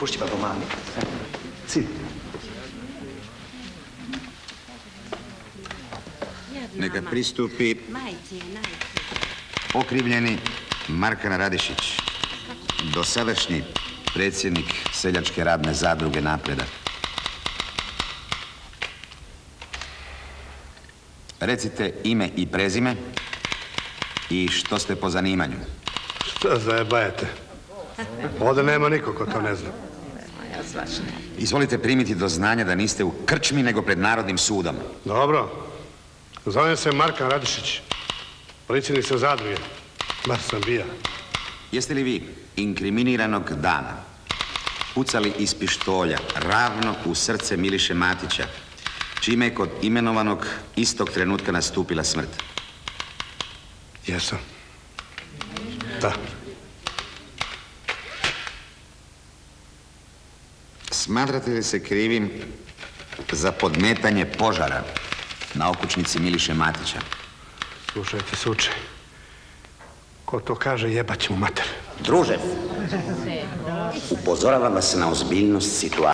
Pušći pa pomami. Cilj. Neka pristupi okrivljeni Markan Radišić, dosadašnji predsjednik Seljačke radne zadruge Napredak. Recite ime i prezime i što ste po zanimanju. Što zajebajete? Ovdje nema niko ko to ne zna. Izvolite primiti do znanja da niste u krčmi nego pred Narodnim sudom. Dobro. Zovem se Markan Radišić. Predsjednik sam zadruge. Bar sam bija. Jeste li vi inkriminiranog dana pucali iz pištolja ravno u srce Miliše Matića, čime je kod imenovanog istog trenutka nastupila smrt? Jesam. Da. Smatrate li se krivim za podmetanje požara na okućnici Miliše Matića? Slušajte, suče. Ko to kaže, jebat će mu mater. Druže, upozoravam vas na ozbiljnost situacije.